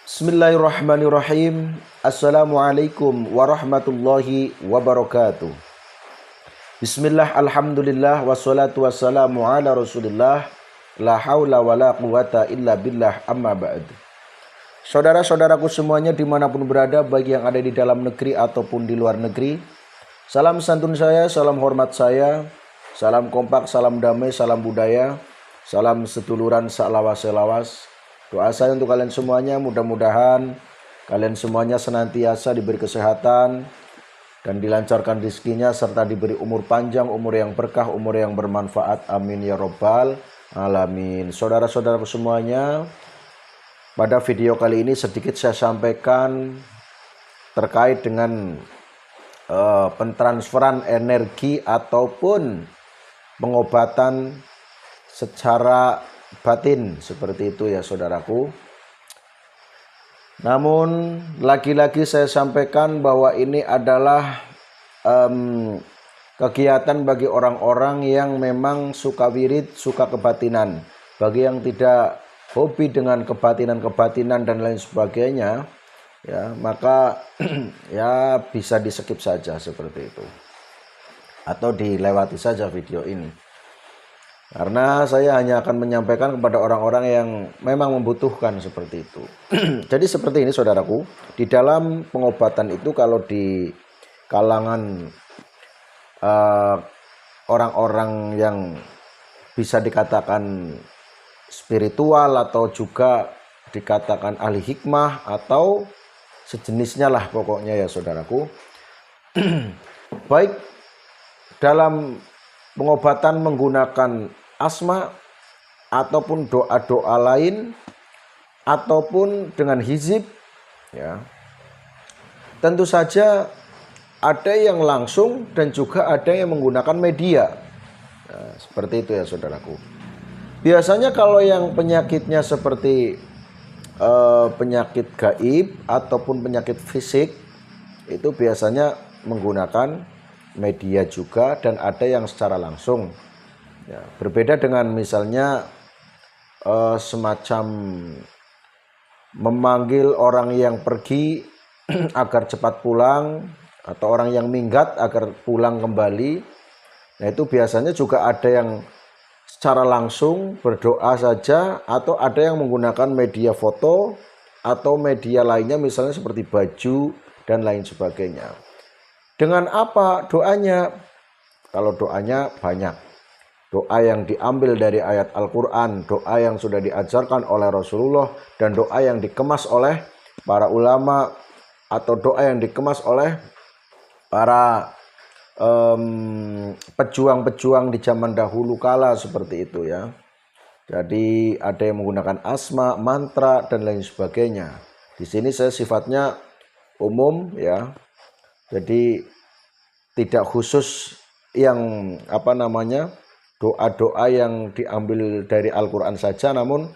Bismillahirrahmanirrahim. Assalamualaikum warahmatullahi wabarakatuh. Bismillah, alhamdulillah, wassalatu wassalamu ala rasulillah. La hawla wa la quwata illa billah, amma ba'd. Saudara-saudaraku semuanya dimanapun berada, bagi yang ada di dalam negeri ataupun di luar negeri, salam santun saya, salam hormat saya, salam kompak, salam damai, salam budaya, salam seduluran selawas-selawas. Doa saya untuk kalian semuanya, mudah-mudahan kalian semuanya senantiasa diberi kesehatan dan dilancarkan rezekinya, serta diberi umur panjang, umur yang berkah, umur yang bermanfaat. Amin ya robbal alamin. Saudara-saudaraku semuanya, pada video kali ini sedikit saya sampaikan terkait dengan pentransferan energi ataupun pengobatan secara batin, seperti itu ya saudaraku. Namun lagi-lagi saya sampaikan bahwa ini adalah kegiatan bagi orang-orang yang memang suka wirid, suka kebatinan. Bagi yang tidak hobi dengan kebatinan-kebatinan dan lain sebagainya, ya maka ya bisa di skip saja seperti itu, atau dilewati saja video ini. Karena saya hanya akan menyampaikan kepada orang-orang yang memang membutuhkan seperti itu. Jadi seperti ini saudaraku, di dalam pengobatan itu kalau di kalangan orang-orang yang bisa dikatakan spiritual atau juga dikatakan ahli hikmah atau sejenisnya lah pokoknya ya saudaraku. Baik dalam pengobatan menggunakan asma ataupun doa-doa lain ataupun dengan hizib, ya tentu saja ada yang langsung dan juga ada yang menggunakan media. Nah, seperti itu ya saudaraku. Biasanya kalau yang penyakitnya seperti penyakit gaib ataupun penyakit fisik, itu biasanya menggunakan media juga, dan ada yang secara langsung, ya, berbeda dengan misalnya semacam memanggil orang yang pergi agar cepat pulang, atau orang yang minggat agar pulang kembali. Nah itu biasanya juga ada yang secara langsung berdoa saja, atau ada yang menggunakan media foto atau media lainnya, misalnya seperti baju dan lain sebagainya. Dengan apa doanya? Kalau doanya banyak. Doa yang diambil dari ayat Al-Quran, doa yang sudah diajarkan oleh Rasulullah, dan doa yang dikemas oleh para ulama, atau doa yang dikemas oleh para pejuang-pejuang di zaman dahulu kala, seperti itu ya. Jadi ada yang menggunakan asma, mantra, dan lain sebagainya. Di sini saya sifatnya umum ya. Jadi tidak khusus yang doa-doa yang diambil dari Al-Quran saja, namun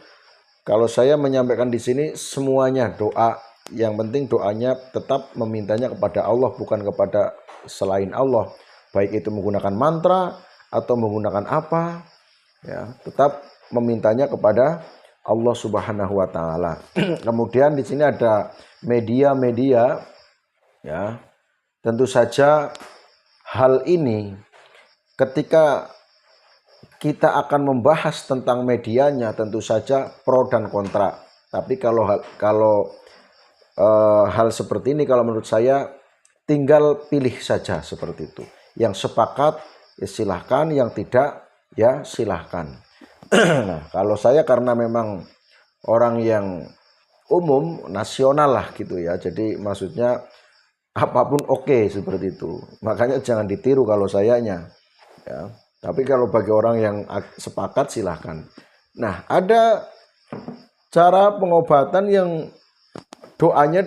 kalau saya menyampaikan di sini semuanya doa. Yang penting doanya tetap memintanya kepada Allah, bukan kepada selain Allah. Baik itu menggunakan mantra atau menggunakan apa, ya tetap memintanya kepada Allah Subhanahu wa taala. Kemudian di sini ada media-media, ya. Tentu saja hal ini ketika kita akan membahas tentang medianya, tentu saja pro dan kontra. Tapi kalau hal seperti ini, kalau menurut saya tinggal pilih saja seperti itu. Yang sepakat ya silahkan, yang tidak ya silahkan. Nah, kalau saya karena memang orang yang umum, nasional lah gitu ya. Jadi maksudnya apapun oke, seperti itu. Makanya jangan ditiru kalau sayanya. Ya. Tapi kalau bagi orang yang sepakat silahkan. Nah, ada cara pengobatan yang doanya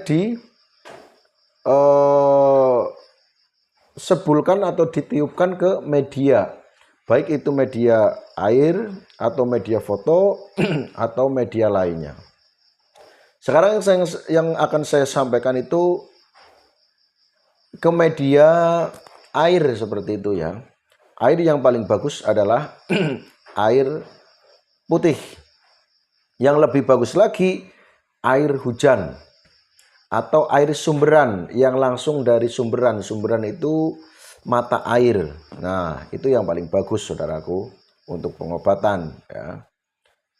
sebulkan atau ditiupkan ke media. Baik itu media air atau media foto atau media lainnya. Sekarang yang akan saya sampaikan itu ke media air, seperti itu ya. Air yang paling bagus adalah air putih. Yang lebih bagus lagi air hujan atau air sumberan yang langsung dari sumberan. Sumberan itu mata air. Nah, itu yang paling bagus saudaraku untuk pengobatan ya.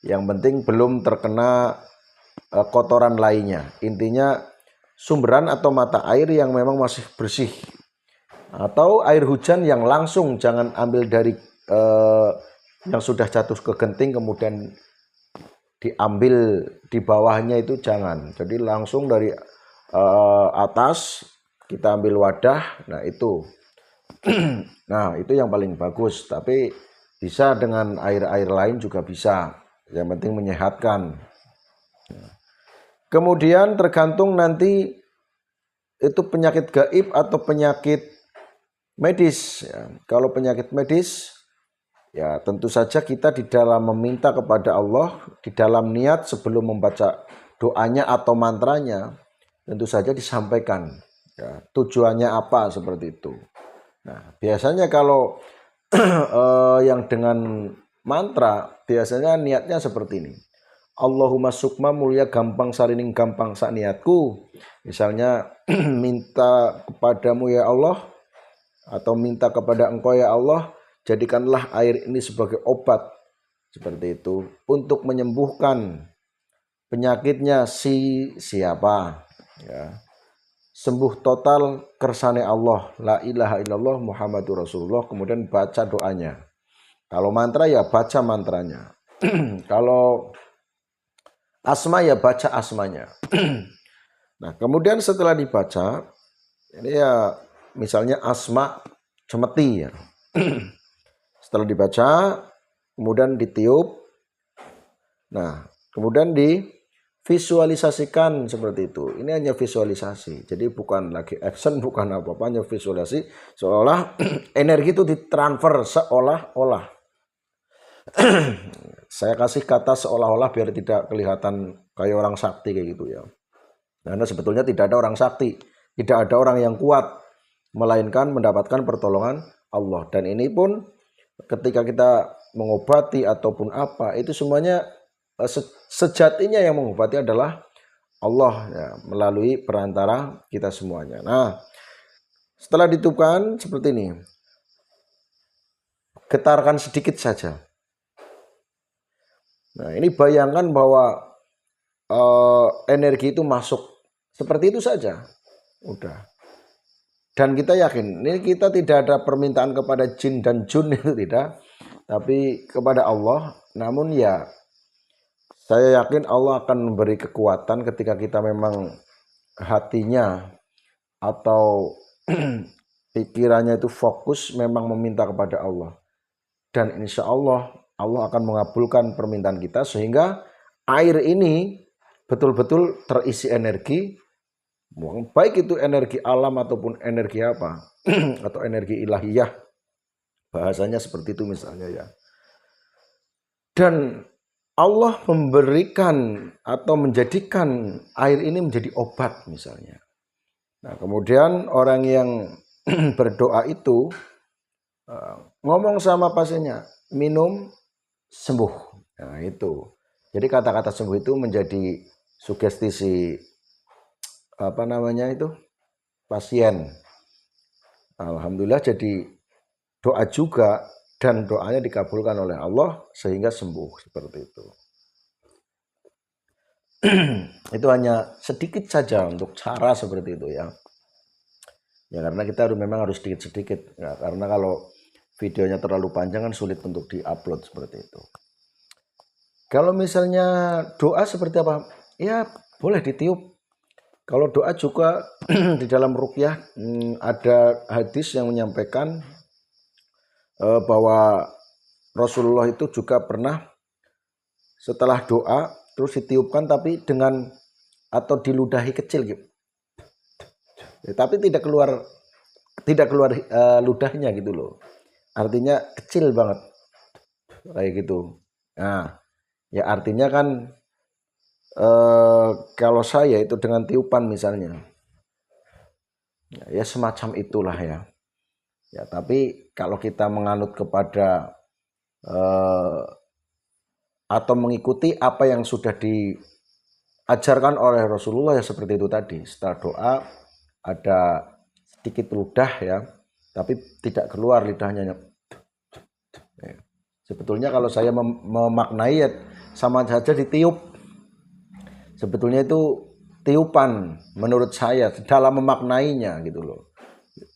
Yang penting belum terkena kotoran lainnya. Intinya sumberan atau mata air yang memang masih bersih. Atau air hujan yang langsung, jangan ambil dari yang sudah jatuh ke genting kemudian diambil di bawahnya, itu jangan. Jadi langsung dari atas kita ambil wadah. Nah itu nah itu yang paling bagus, tapi bisa dengan air-air lain juga bisa, yang penting menyehatkan. Kemudian tergantung nanti itu penyakit gaib atau penyakit medis ya. Kalau penyakit medis ya tentu saja kita di dalam meminta kepada Allah, di dalam niat sebelum membaca doanya atau mantranya, tentu saja disampaikan ya, tujuannya apa seperti itu. Nah biasanya kalau yang dengan mantra biasanya niatnya seperti ini. Allahumma sukma mulia gampang sarining gampang sak niatku. Misalnya minta kepadamu ya Allah, atau minta kepada engkau ya Allah, jadikanlah air ini sebagai obat, seperti itu, untuk menyembuhkan penyakitnya siapa ya. Sembuh total kersane Allah, la ilaha illallah Muhammadur Rasulullah. Kemudian baca doanya. Kalau mantra ya baca mantranya. Kalau asma ya baca asmanya. Nah kemudian setelah dibaca, ini ya misalnya asma cemeti ya. Setelah dibaca, kemudian ditiup. Nah kemudian divisualisasikan seperti itu. Ini hanya visualisasi. Jadi bukan lagi action, bukan apa-apa, hanya visualisasi. Seolah energi itu ditransfer seolah-olah. Saya kasih kata seolah-olah biar tidak kelihatan kayak orang sakti kayak gitu ya. Karena sebetulnya tidak ada orang sakti, tidak ada orang yang kuat, melainkan mendapatkan pertolongan Allah. Dan ini pun ketika kita mengobati ataupun apa, itu semuanya sejatinya yang mengobati adalah Allah ya, melalui perantara kita semuanya. Nah, setelah ditiupkan seperti ini, getarkan sedikit saja. Nah, ini bayangkan bahwa energi itu masuk seperti itu saja. Udah. Dan kita yakin, ini kita tidak ada permintaan kepada jin dan jun, itu tidak, tapi kepada Allah. Namun ya, saya yakin Allah akan memberi kekuatan ketika kita memang hatinya atau pikirannya itu fokus memang meminta kepada Allah. Dan insya Allah, Allah akan mengabulkan permintaan kita sehingga air ini betul-betul terisi energi, baik itu energi alam ataupun energi apa atau energi ilahiyah, bahasanya seperti itu misalnya ya. Dan Allah memberikan atau menjadikan air ini menjadi obat misalnya. Nah kemudian orang yang berdoa itu ngomong sama pasiennya, minum sembuh. Nah itu. Jadi kata-kata sembuh itu menjadi sugesti si pasien. Alhamdulillah jadi doa juga, dan doanya dikabulkan oleh Allah sehingga sembuh seperti itu. Itu hanya sedikit saja untuk cara seperti itu ya. Ya karena kita memang harus sedikit-sedikit ya, karena kalau videonya terlalu panjang kan sulit untuk diupload seperti itu. Kalau misalnya doa seperti apa? Ya boleh ditiup. Kalau doa juga di dalam ruqyah ada hadis yang menyampaikan bahwa Rasulullah itu juga pernah setelah doa terus ditiupkan tapi dengan atau diludahi kecil gitu. Tapi tidak keluar ludahnya gitu loh. Artinya kecil banget kayak gitu. Nah, ya artinya kan kalau saya itu dengan tiupan misalnya, ya semacam itulah ya. Ya tapi kalau kita menganut kepada atau mengikuti apa yang sudah diajarkan oleh Rasulullah ya seperti itu tadi. Setelah doa ada sedikit ludah ya, tapi tidak keluar lidahnya. Sebetulnya kalau saya memaknai ya sama saja ditiup. Sebetulnya itu tiupan menurut saya dalam memaknainya gitu loh.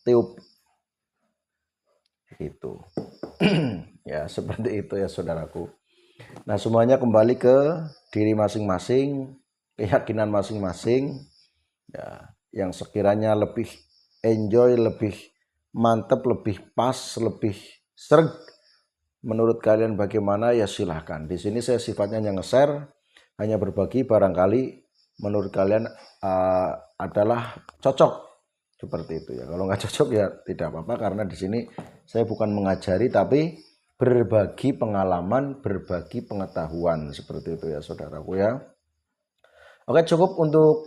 Tiup itu. Ya seperti itu ya saudaraku. Nah semuanya kembali ke diri masing-masing, keyakinan masing-masing ya, yang sekiranya lebih enjoy, lebih mantep, lebih pas, lebih serg menurut kalian bagaimana ya silahkan. Di sini saya sifatnya hanya nge-share, hanya berbagi, barangkali menurut kalian adalah cocok seperti itu ya. Kalau nggak cocok ya tidak apa-apa, karena di sini saya bukan mengajari tapi berbagi pengalaman, berbagi pengetahuan seperti itu ya saudaraku ya. Oke, cukup untuk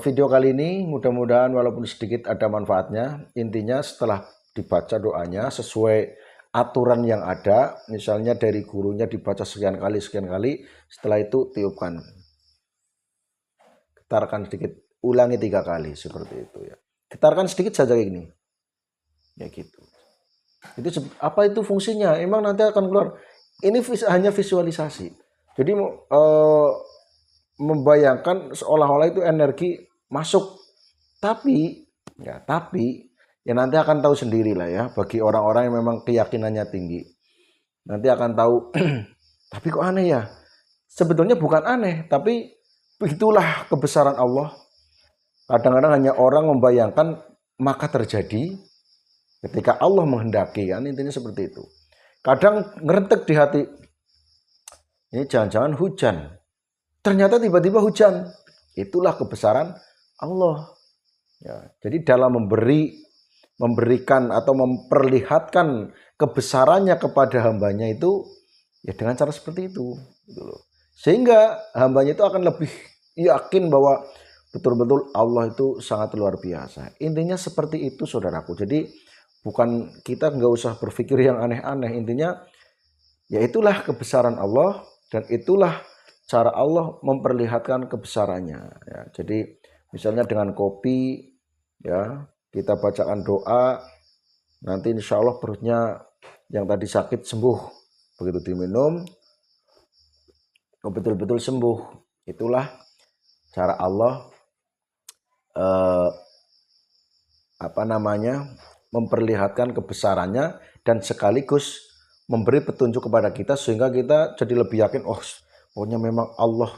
video kali ini. Mudah-mudahan walaupun sedikit ada manfaatnya. Intinya setelah dibaca doanya sesuai aturan yang ada, misalnya dari gurunya dibaca sekian kali, setelah itu tiupkan, getarkan sedikit, ulangi 3 kali seperti itu ya. Getarkan sedikit saja kayak gini, ya gitu. Itu apa itu fungsinya? Emang nanti akan keluar. Ini hanya visualisasi. Jadi membayangkan seolah-olah itu energi masuk. Tapi ya nanti akan tahu sendiri lah ya, bagi orang-orang yang memang keyakinannya tinggi. Nanti akan tahu, tapi kok aneh ya? Sebetulnya bukan aneh, tapi begitulah kebesaran Allah. Kadang-kadang hanya orang membayangkan maka terjadi ketika Allah menghendaki, kan intinya seperti itu. Kadang ngerentek di hati, ini jangan-jangan hujan. Ternyata tiba-tiba hujan. Itulah kebesaran Allah. Ya, jadi dalam memberikan atau memperlihatkan kebesarannya kepada hambanya itu ya dengan cara seperti itu, gitu loh. Sehingga hambanya itu akan lebih yakin bahwa betul-betul Allah itu sangat luar biasa. Intinya seperti itu saudaraku. Jadi bukan, kita nggak usah berpikir yang aneh-aneh. Intinya ya itulah kebesaran Allah dan itulah cara Allah memperlihatkan kebesarannya ya. Jadi misalnya dengan kopi ya, kita bacakan doa, nanti insya Allah perutnya yang tadi sakit sembuh, begitu diminum betul-betul sembuh. Itulah cara Allah memperlihatkan kebesarannya dan sekaligus memberi petunjuk kepada kita sehingga kita jadi lebih yakin, oh pokoknya memang Allah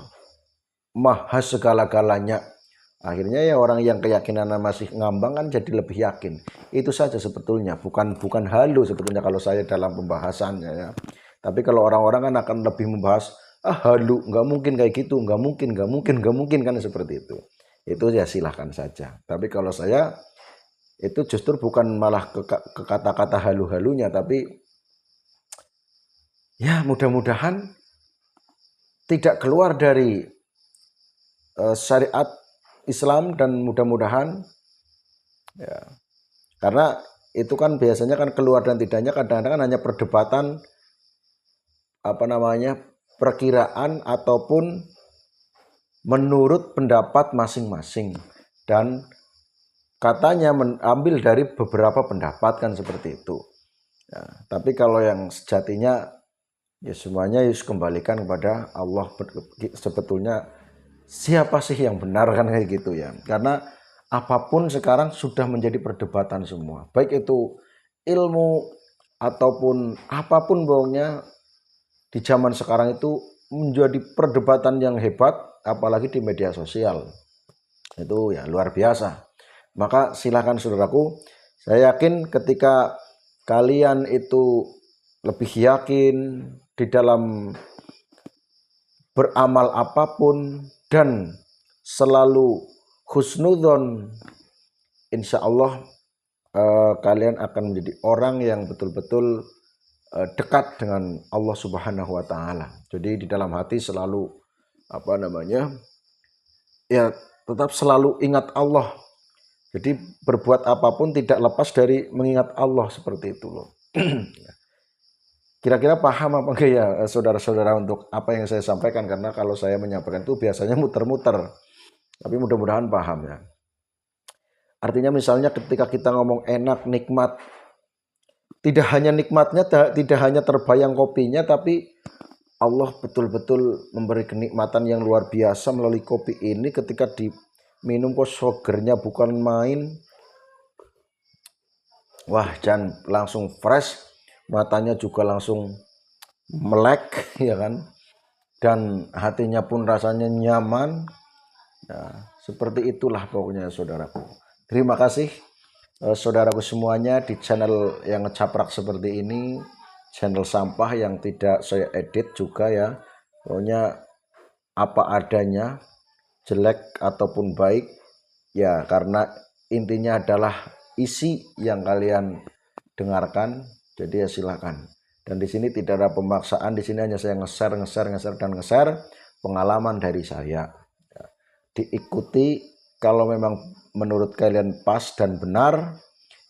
maha segala-galanya. Akhirnya ya orang yang keyakinannya masih ngambang kan jadi lebih yakin. Itu saja sebetulnya, bukan halu sebetulnya kalau saya dalam pembahasannya ya. Tapi kalau orang-orang kan akan lebih membahas halu, nggak mungkin kayak gitu, nggak mungkin kan seperti itu. Itu ya silahkan saja. Tapi kalau saya itu justru bukan malah ke kata-kata halu-halunya, tapi ya mudah-mudahan tidak keluar dari syariat Islam dan mudah-mudahan ya, karena itu kan biasanya kan keluar dan tidaknya kadang-kadang kan hanya perdebatan perkiraan ataupun menurut pendapat masing-masing dan katanya mengambil dari beberapa pendapat kan seperti itu ya. Tapi kalau yang sejatinya ya semuanya harus kembalikan kepada Allah. Sebetulnya siapa sih yang benar kan kayak gitu ya. Karena apapun sekarang sudah menjadi perdebatan semua. Baik itu ilmu ataupun apapun pokoknya di zaman sekarang itu menjadi perdebatan yang hebat, apalagi di media sosial. Itu ya luar biasa. Maka silakan saudaraku, saya yakin ketika kalian itu lebih yakin di dalam beramal apapun dan selalu husnudzon, insya Allah kalian akan menjadi orang yang betul-betul dekat dengan Allah Subhanahu wa Ta'ala. Jadi di dalam hati selalu ya tetap selalu ingat Allah. Jadi berbuat apapun tidak lepas dari mengingat Allah, seperti itu loh. Kira-kira paham apa enggak ya saudara-saudara untuk apa yang saya sampaikan, karena kalau saya menyampaikan itu biasanya muter-muter. Tapi mudah-mudahan paham ya. Artinya misalnya ketika kita ngomong enak, nikmat, tidak hanya nikmatnya, tidak hanya terbayang kopinya, tapi Allah betul-betul memberi kenikmatan yang luar biasa melalui kopi ini. Ketika diminum kok segernya bukan main. Wah, dan langsung fresh, matanya juga langsung melek ya kan, dan hatinya pun rasanya nyaman. Nah, seperti itulah pokoknya saudaraku. Terima kasih saudaraku semuanya di channel yang ngecaprak seperti ini, channel sampah yang tidak saya edit juga ya. Pokoknya apa adanya, jelek ataupun baik ya, karena intinya adalah isi yang kalian dengarkan. Jadi ya silakan. Dan di sini tidak ada pemaksaan, di sini hanya saya nge-share pengalaman dari saya. Ya, diikuti kalau memang menurut kalian pas dan benar,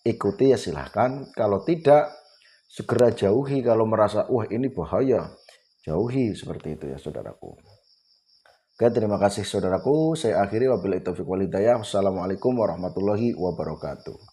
ikuti ya silahkan. Kalau tidak, segera jauhi. Kalau merasa wah ini bahaya, jauhi, seperti itu ya saudaraku. Oke, terima kasih saudaraku. Saya akhiri, wabillahi taufiq wal hidayah. Wassalamualaikum warahmatullahi wabarakatuh.